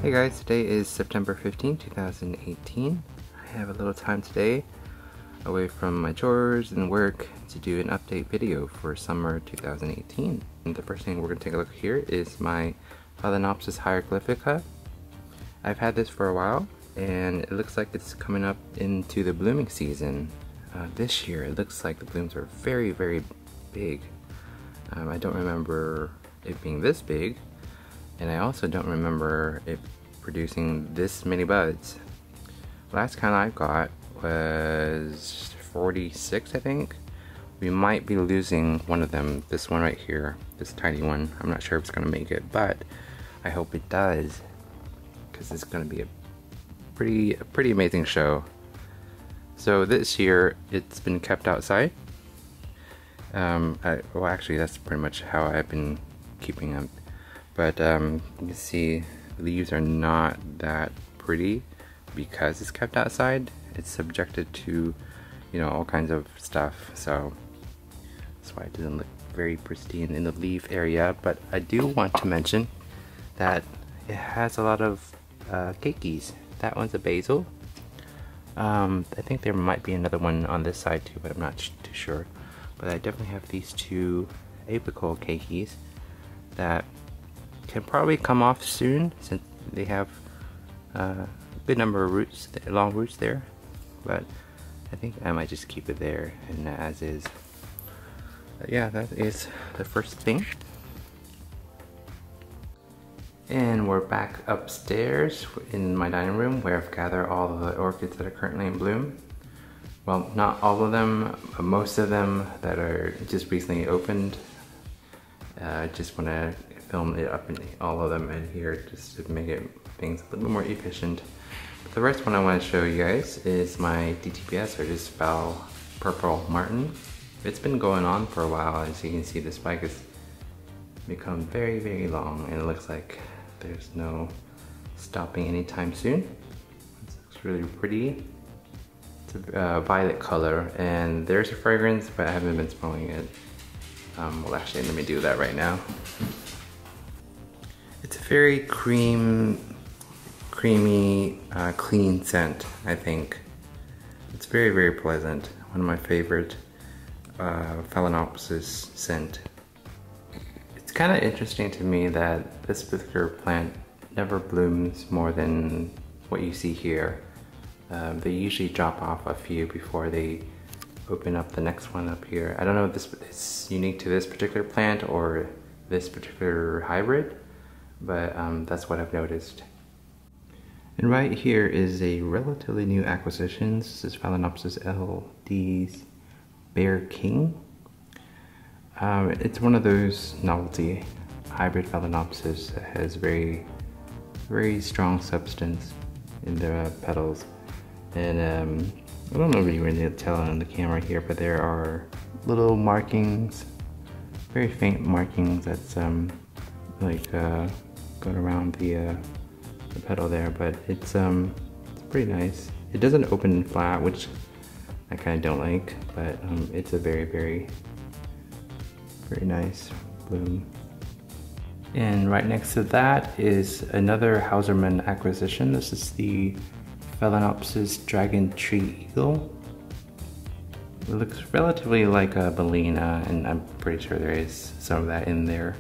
Hey guys, today is September 15, 2018. I have a little time today away from my chores and work to do an update video for summer 2018. And the first thing we're going to take a look here is my Phalaenopsis hieroglyphica. I've had this for a while and it looks like it's coming up into the blooming season. This year it looks like the blooms are very big. I don't remember it being this big. And I also don't remember it producing this many buds. Last count I got was 46, I think. We might be losing one of them, this one right here, this tiny one. I'm not sure if it's gonna make it, but I hope it does, because it's gonna be a pretty amazing show. So this year, it's been kept outside. Well, actually, that's pretty much how I've been keeping them. But you can see the leaves are not that pretty because it's kept outside. It's subjected to, you know, all kinds of stuff. So that's why it doesn't look very pristine in the leaf area. But I do want to mention that it has a lot of keikis. That one's a basil. I think there might be another one on this side too, but I'm not too sure. But I definitely have these two apical keikis that can probably come off soon since they have a good number of roots, long roots there. But I think I might just keep it there and as is. But yeah, that is the first thing. And we're back upstairs in my dining room where I've gathered all of the orchids that are currently in bloom. Well, not all of them, most of them that are just recently opened. I just want to film it up in all of them in here just to make things a little bit more efficient. But the first one I want to show you guys is my DTPS, or just Phal Purple Martin. It's been going on for a while. As you can see, the spike has become very long and it looks like there's no stopping anytime soon. It looks really pretty. It's a violet color and there's a fragrance, but I haven't been smelling it. Well, actually, let me do that right now. It's a very creamy, clean scent, I think. It's very pleasant. One of my favorite Phalaenopsis scent. It's kind of interesting to me that this particular plant never blooms more than what you see here. They usually drop off a few before they open up the next one up here. I don't know if this is unique to this particular plant or this particular hybrid, but that's what I've noticed. And right here is a relatively new acquisition. This is Phalaenopsis LD's Bear King. It's one of those novelty hybrid Phalaenopsis that has very strong substance in the petals. And I don't know if you really tell on the camera here, but there are little markings, very faint markings that's going around the petal there, but it's pretty nice. It doesn't open flat, which I kind of don't like, but it's a very nice bloom. And right next to that is another Hauserman acquisition. This is the Phalaenopsis Dragon Tree Eagle. It looks relatively like a Balena, and I'm pretty sure there is some of that in there.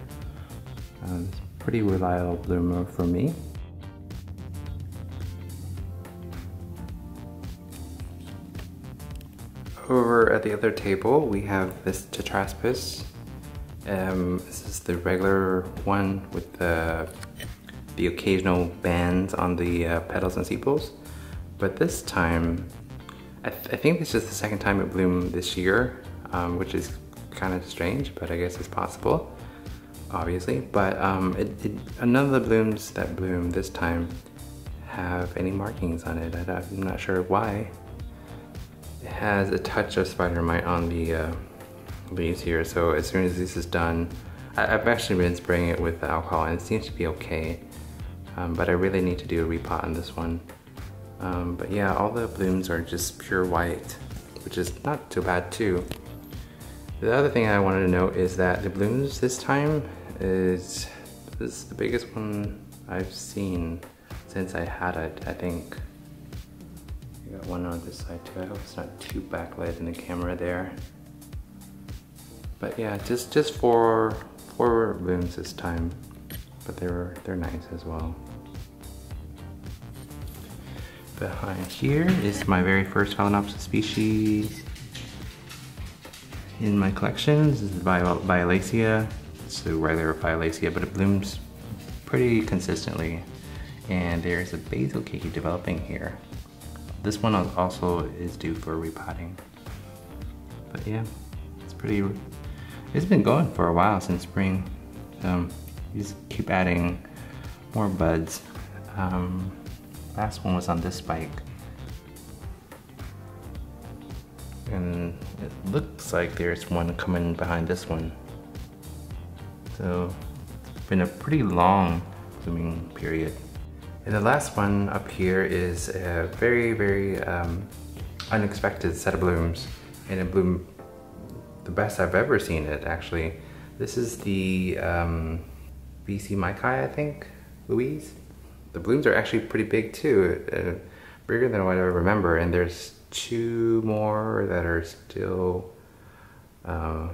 It's a pretty reliable bloomer for me. Over at the other table, we have this Tetraspis. This is the regular one with the occasional bands on the petals and sepals. But this time, I think this is the second time it bloomed this year, which is kind of strange, but I guess it's possible, obviously. But none of the blooms that bloom this time have any markings on it. I'm not sure why. It has a touch of spider mite on the leaves here, so as soon as this is done, I've actually been spraying it with alcohol and it seems to be okay. But I really need to do a repot on this one. But yeah, all the blooms are just pure white, which is not too bad too. The other thing I wanted to note is that the blooms this time is the biggest one I've seen. since I had it. I think I got one on this side too. I hope it's not too backlit in the camera there. But yeah, just four blooms this time, but they're nice as well. Behind here is my very first Phalaenopsis species in my collection. This is violacea. It's the regular violacea, but it blooms pretty consistently. And there's a basil cake developing here. This one also is due for repotting. But yeah, it's been going for a while since spring. You just keep adding more buds. Last one was on this spike. And it looks like there's one coming behind this one. So it's been a pretty long blooming period. And the last one up here is a very unexpected set of blooms. And it bloomed the best I've ever seen it, actually. This is the BC Maikai, I think, Louise. The blooms are actually pretty big too, bigger than what I remember, and there's two more that are still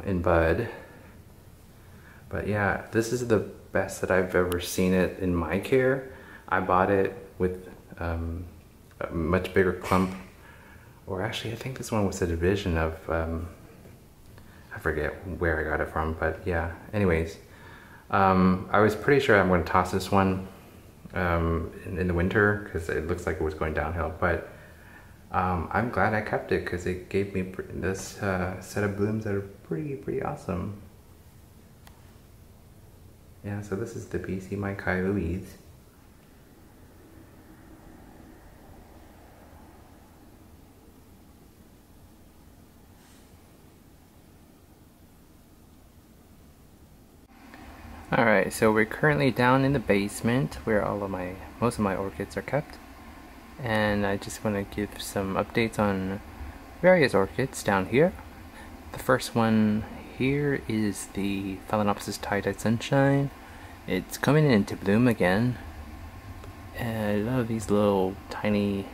in bud. But yeah, this is the best that I've ever seen it in my care. I bought it with a much bigger clump, or actually I think this one was a division of, I forget where I got it from, but yeah, anyways. I was pretty sure I'm going to toss this one in the winter because it looks like it was going downhill, but I'm glad I kept it because it gave me this set of blooms that are pretty awesome. Yeah, so this is the BC Maikai Louise. Alright, so we're currently down in the basement where most of my orchids are kept. And I just want to give some updates on various orchids down here. The first one here is the Phalaenopsis Tie-Dyed Sunshine. It's coming into bloom again. And I love these little tiny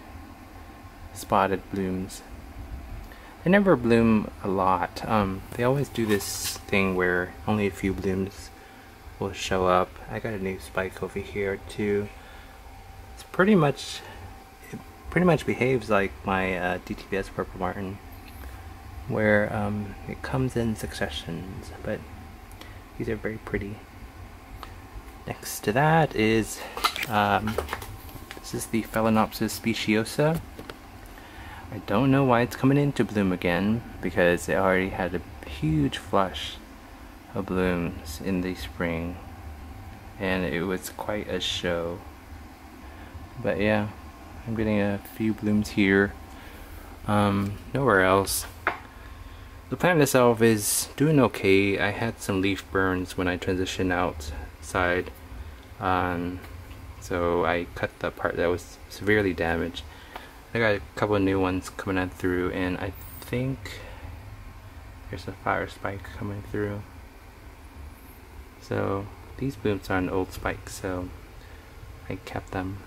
spotted blooms. They never bloom a lot. They always do this thing where only a few blooms will show up. I got a new spike over here too. It pretty much behaves like my DTPS Purple Martin, where it comes in successions, but these are very pretty. Next to that is this is the Phalaenopsis speciosa. I don't know why it's coming into bloom again, because it already had a huge flush of blooms in the spring, and it was quite a show. But yeah, I'm getting a few blooms here, nowhere else. The plant itself is doing okay. I had some leaf burns when I transitioned outside, so I cut the part that was severely damaged. I got a couple of new ones coming on through, and I think there's a fire spike coming through. So these blooms are an old spike, so I kept them.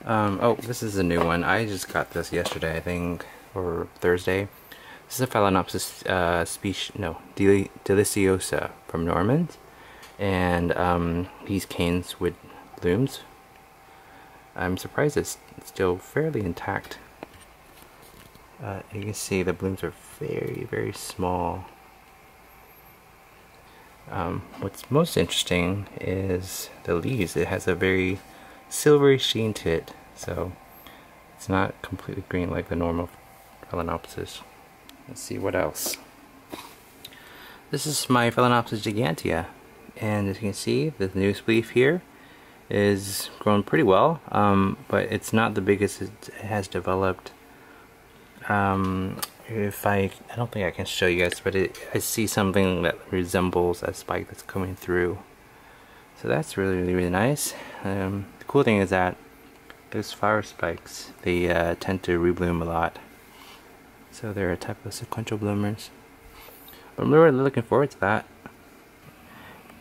Oh, this is a new one. I just got this yesterday, I think, or Thursday. This is a Phalaenopsis deliciosa from Norman's, and these canes with blooms. I'm surprised it's still fairly intact. You can see the blooms are very small. What's most interesting is the leaves. It has a very silvery sheen to it, so it's not completely green like the normal Phalaenopsis. Let's see what else. This is my Phalaenopsis gigantea, and as you can see, the newest leaf here is growing pretty well, but it's not the biggest it has developed. I don't think I can show you guys, but I see something that resembles a spike that's coming through. So that's really nice. The cool thing is that those flower spikes, they tend to rebloom a lot. So they're a type of sequential bloomers. But I'm really looking forward to that.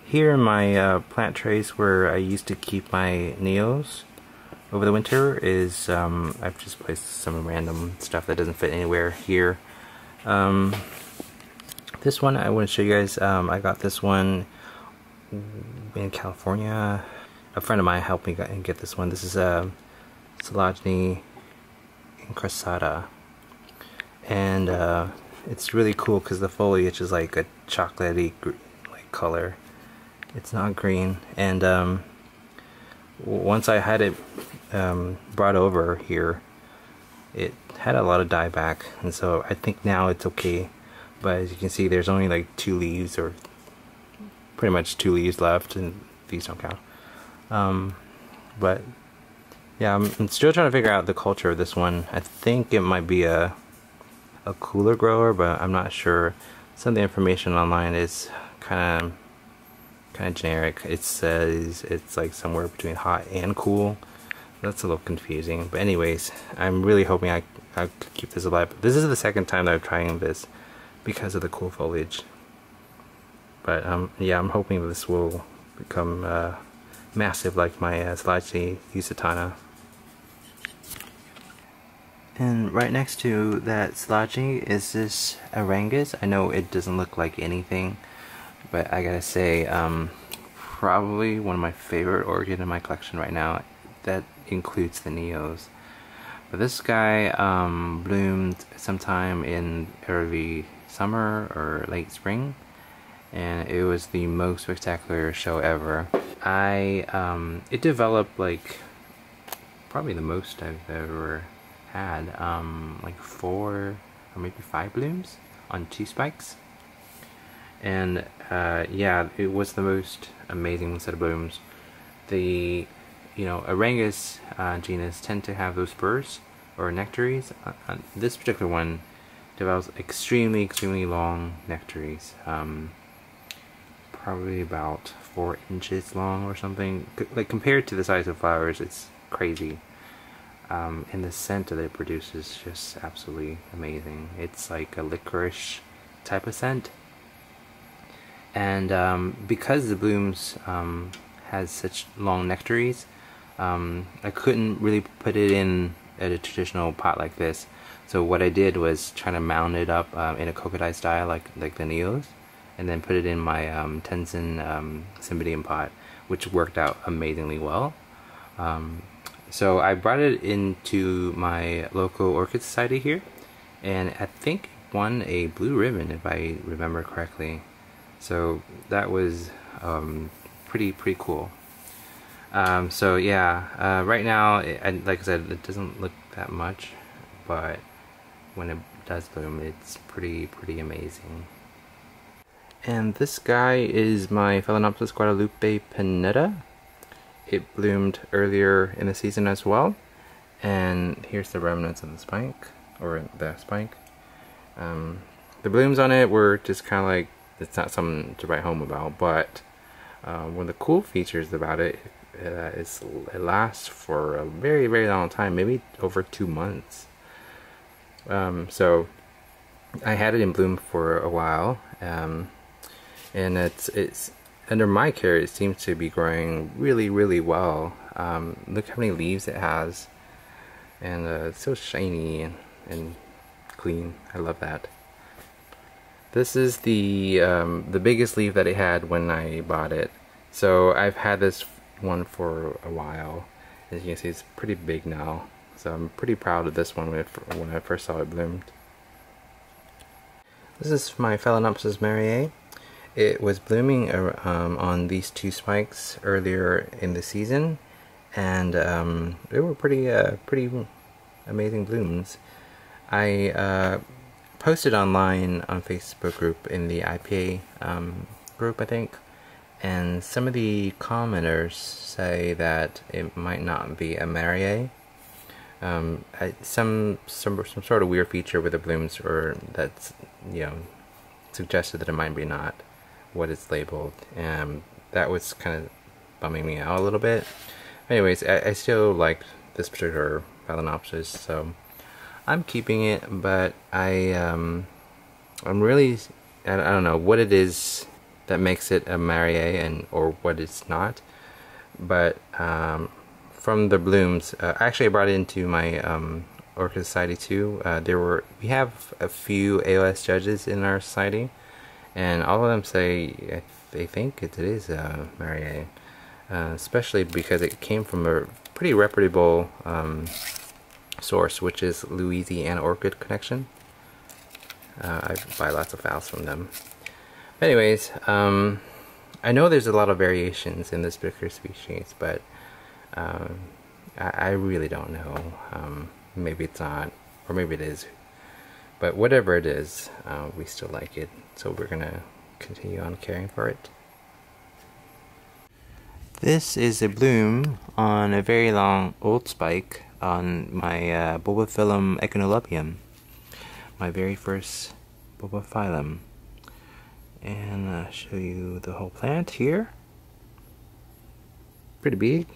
Here in my plant trays where I used to keep my neos over the winter is I've just placed some random stuff that doesn't fit anywhere here. This one I want to show you guys. I got this one in California. A friend of mine helped me get this one. This is a Silagene incrustada, and it's really cool because the foliage is like a chocolatey like color. It's not green, and once I had it brought over here, it had a lot of dieback, and so I think now it's okay. But as you can see, there's only like 2 leaves, or pretty much 2 leaves left, and these don't count. But yeah, I'm still trying to figure out the culture of this one. I think it might be a cooler grower, but I'm not sure. Some of the information online is kind of generic. It says it's like somewhere between hot and cool. That's a little confusing. But anyways, I'm really hoping I could keep this alive. This is the second time that I'm trying this because of the cool foliage. But yeah, I'm hoping this will become massive like my Silagene usitana. And right next to that Silagene is this Arangus. I know it doesn't look like anything, but I gotta say, probably one of my favorite orchid in my collection right now. That includes the neos. But this guy bloomed sometime in early summer or late spring, and it was the most spectacular show ever. It developed like probably the most I've ever had, like 4 or maybe 5 blooms on 2 spikes, and yeah, it was the most amazing set of blooms. The Arangus genus tend to have those spurs or nectaries. This particular one develops extremely long nectaries, probably about 4 inches long or something. Like compared to the size of flowers, it's crazy. And the scent that it produces is just absolutely amazing. It's like a licorice type of scent, and because the blooms has such long nectaries, I couldn't really put it in at a traditional pot like this. So what I did was try to mount it up in a cocodile style, like the neos, and then put it in my Tenzin Cymbidium pot, which worked out amazingly well. So I brought it into my local orchid society here, and I think it won a blue ribbon if I remember correctly. So that was pretty cool. So yeah, right now, like I said, it doesn't look that much, but when it does bloom, it's pretty amazing. And this guy is my Phalaenopsis Guadalupe Pineda. It bloomed earlier in the season as well, and here's the remnants of the spike, or the spike. The blooms on it were just kind of like, it's not something to write home about, but one of the cool features about it is it lasts for a very long time, maybe over 2 months. So I had it in bloom for a while, and it's under my care, it seems to be growing really well. Look how many leaves it has, and it's so shiny and clean. I love that. This is the biggest leaf that it had when I bought it. So I've had this one for a while. As you can see, it's pretty big now. So I'm pretty proud of this one when I first saw it bloomed. This is my Phalaenopsis mariae. It was blooming on these 2 spikes earlier in the season, and they were pretty amazing blooms. I posted online on Facebook group in the IPA group, I think, and some of the commenters say that it might not be a mariae. Some sort of weird feature with the blooms, or that's suggested that it might be not what it's labeled, and that was kind of bumming me out a little bit. Anyways, I still like this particular Phalaenopsis, so I'm keeping it. But I'm really, I don't know what it is that makes it a Mariae and or what it's not. But from the blooms, actually I brought it into my Orchid Society too. We have a few AOS judges in our society, and all of them say they think it is a Mariae, especially because it came from a pretty reputable source, which is Louisiana Orchid Connection. I buy lots of Phals from them. Anyways, I know there's a lot of variations in this particular species, but I really don't know. Maybe it's not, or maybe it is. But whatever it is, we still like it, so we're gonna continue on caring for it. This is a bloom on a very long old spike on my Bulbophyllum echinolobium, my very first bulbophyllum. And I'll show you the whole plant here. Pretty big.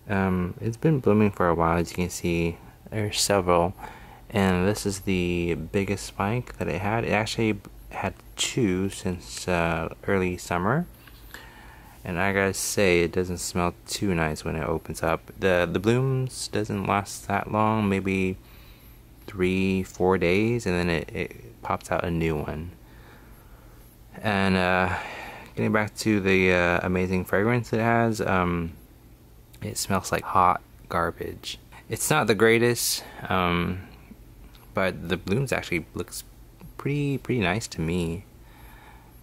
It's been blooming for a while, as you can see. There's several, and this is the biggest spike that it had. It actually had two since early summer, and I gotta say, it doesn't smell too nice when it opens up. The blooms doesn't last that long, maybe 3-4 days, and then it pops out a new one. And getting back to the amazing fragrance it has, it smells like hot garbage. It's not the greatest, but the blooms actually looks pretty nice to me.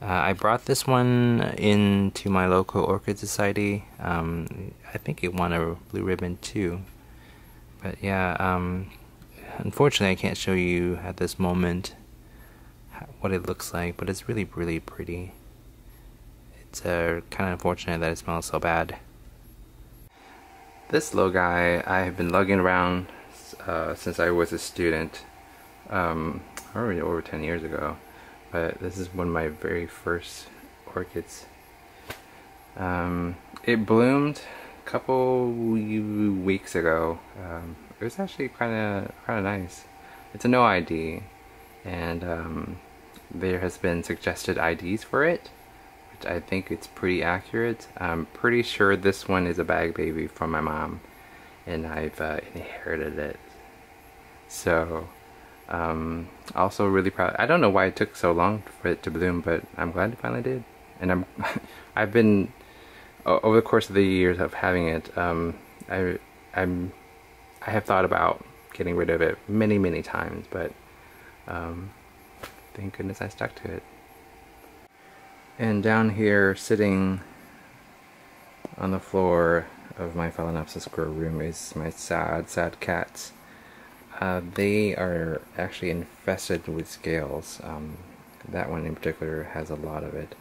I brought this one into my local Orchid Society. I think it won a blue ribbon too. But yeah, unfortunately I can't show you at this moment what it looks like, but it's really pretty. It's kind of unfortunate that it smells so bad. This little guy I have been lugging around since I was a student, already over 10 years ago, but this is one of my very first orchids. It bloomed a couple weeks ago. It was actually kind of nice. It's a no ID, and there has been suggested IDs for it, which I think it's pretty accurate. I'm pretty sure this one is a bag baby from my mom, and I've inherited it. So also really proud. I don't know why it took so long for it to bloom, but I'm glad it finally did. And I've been over the course of the years of having it, I have thought about getting rid of it many times, but thank goodness I stuck to it. And down here, sitting on the floor of my Phalaenopsis grow room, is my sad cats. They are actually infested with scales. That one in particular has a lot of it.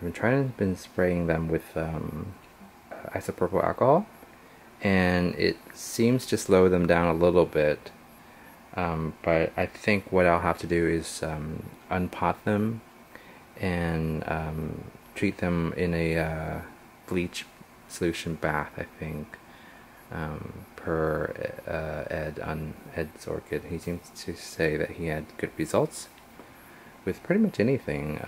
I've been spraying them with isopropyl alcohol, and it seems to slow them down a little bit. But I think what I'll have to do is unpot them and treat them in a bleach solution bath, I think, per Ed on Ed's Orchid. He seems to say that he had good results with pretty much anything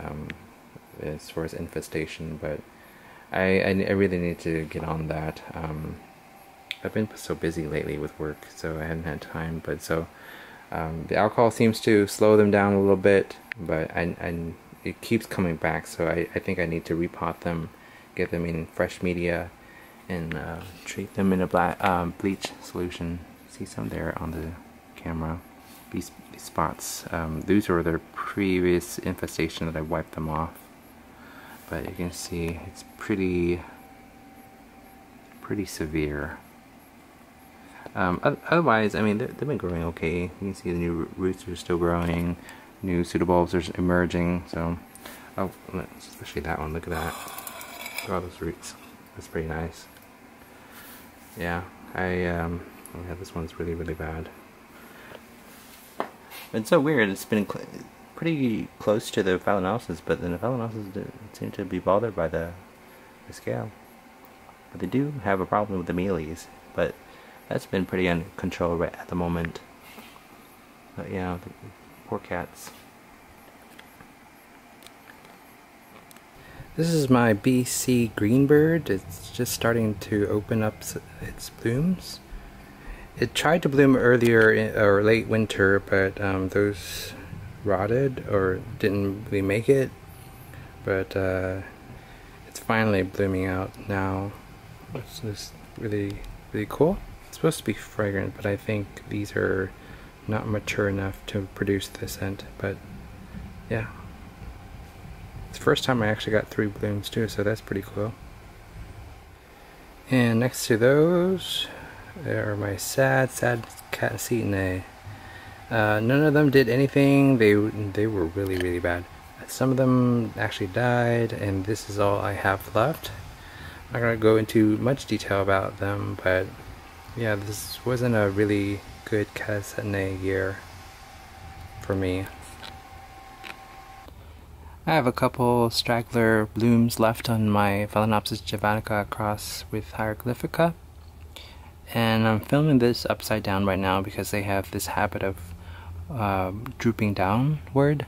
as far as infestation, but I really need to get on that. I've been so busy lately with work, so I haven't had time, but so the alcohol seems to slow them down a little bit, but it keeps coming back, so I think I need to repot them, get them in fresh media, and treat them in a bleach solution. See some there on the camera. These spots, these were their previous infestation that I wiped them off, but you can see it's pretty severe. Otherwise, I mean, they've been growing okay. You can see the new roots are still growing, new pseudobulbs are emerging. So, oh, especially that one. Look at that. Look at all those roots. That's pretty nice. Yeah, yeah, this one's really bad. It's so weird. It's been pretty close to the Phalaenopsis, but then the Phalaenopsis didn't seem to be bothered by the scale. But they do have a problem with the mealies, but that's been pretty under control right at the moment. But yeah, the poor cats. This is my BC Greenbird. It's just starting to open up its blooms. It tried to bloom earlier or late winter, but those rotted or didn't really make it. But it's finally blooming out now. It's just really cool. It's supposed to be fragrant, but I think these are not mature enough to produce the scent. But yeah. It's the first time I actually got 3 blooms too, so that's pretty cool. And next to those are my sad Cassitinae. None of them did anything. They were really bad. Some of them actually died, and this is all I have left. I'm not going to go into much detail about them, but yeah, this wasn't a really good Cassitinae year for me. I have a couple straggler blooms left on my Phalaenopsis javanica cross with hieroglyphica, and I'm filming this upside down right now because they have this habit of drooping downward.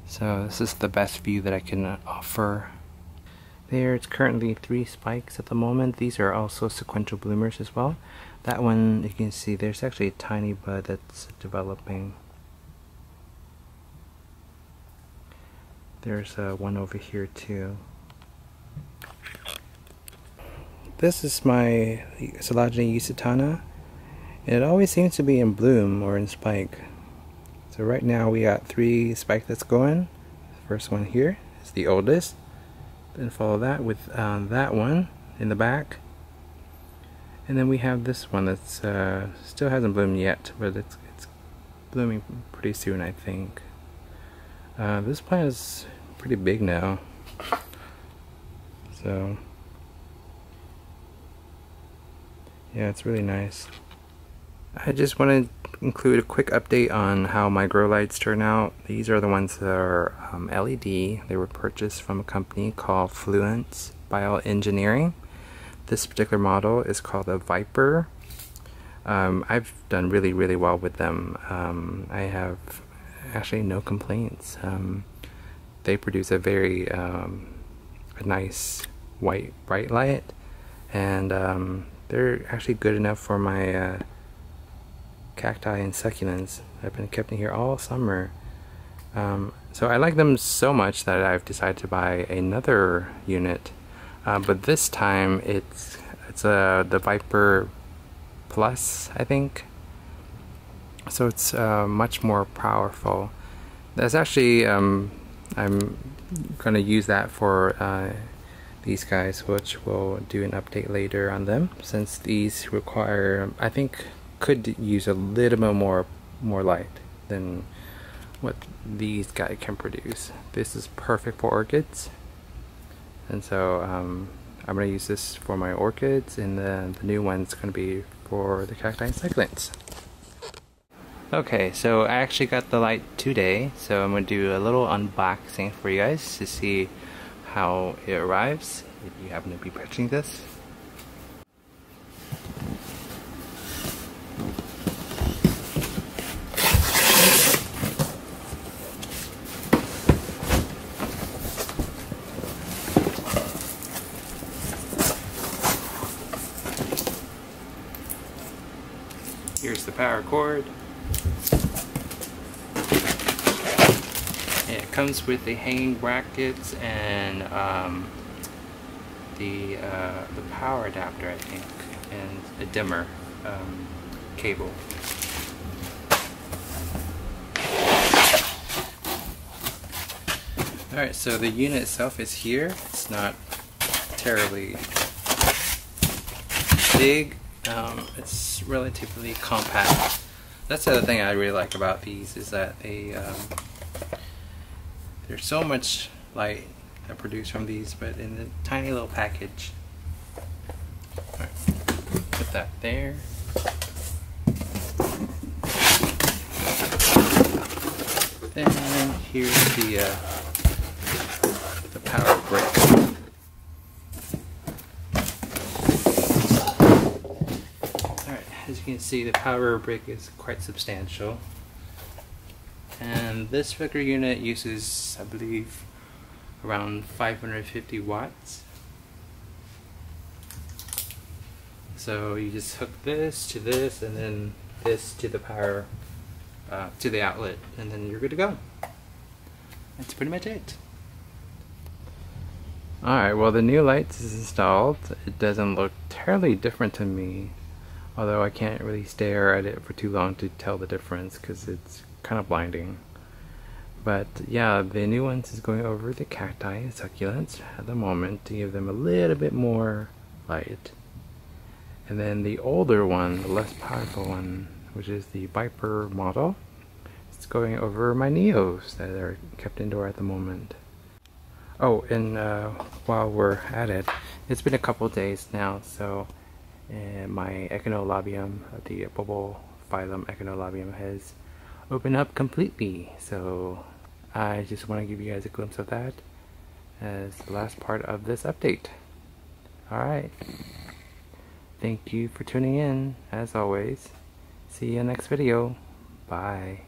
So this is the best view that I can offer. There's currently 3 spikes at the moment. These are also sequential bloomers as well. That one, you can see there's actually a tiny bud that's developing. There's one over here too. This is my Coelogene usitana. It always seems to be in bloom or in spike. So right now we got 3 spikelets going. The first one here is the oldest. Then follow that with that one in the back. And then we have this one that's still hasn't bloomed yet, but it's blooming pretty soon, I think. This plant is pretty big now, so yeah, it's really nice. I just want to include a quick update on how my grow lights turn out. These are the ones that are LED. They were purchased from a company called Fluence Bioengineering. This particular model is called a Viper. I've done really well with them. I have actually no complaints. They produce a very a nice white bright light, and they're actually good enough for my cacti and succulents. I've been kept in here all summer. So I like them so much that I've decided to buy another unit, but this time it's the Viper Plus, I think. So it's much more powerful. That's actually I'm gonna use that for these guys, which we'll do an update later on them, since these require, I think, could use a little bit more light than what these guys can produce. This is perfect for orchids, and so I'm gonna use this for my orchids, and then the new one's gonna be for the cacti and succulents. Okay, so I actually got the light today, so I'm going to do a little unboxing for you guys to see how it arrives, if you happen to be purchasing this. Here's the power cord. It comes with the hanging brackets and the power adapter, I think, and a dimmer cable. Alright, so the unit itself is here. It's not terribly big. It's relatively compact. That's the other thing I really like about these, is that they there's so much light that produced from these, but in a tiny little package. Alright, put that there. Then here's the power brick. Alright, as you can see, the power brick is quite substantial. And this particular unit uses, I believe, around 550 watts. So you just hook this to this and then this to the power, to the outlet, and then you're good to go. That's pretty much it. Alright, well the new lights is installed. It doesn't look terribly different to me, although I can't really stare at it for too long to tell the difference because it's kind of blinding. But yeah, the new ones is going over the cacti and succulents at the moment to give them a little bit more light. And then the older one, the less powerful one, which is the Viper model, it's going over my Neos that are kept indoor at the moment. Oh, and while we're at it, it's been a couple days now, so my Echinolabium, the bubble phylum Echinolabium, has opened up completely. So I just want to give you guys a glimpse of that as the last part of this update. Alright. Thank you for tuning in, as always. See you in the next video. Bye.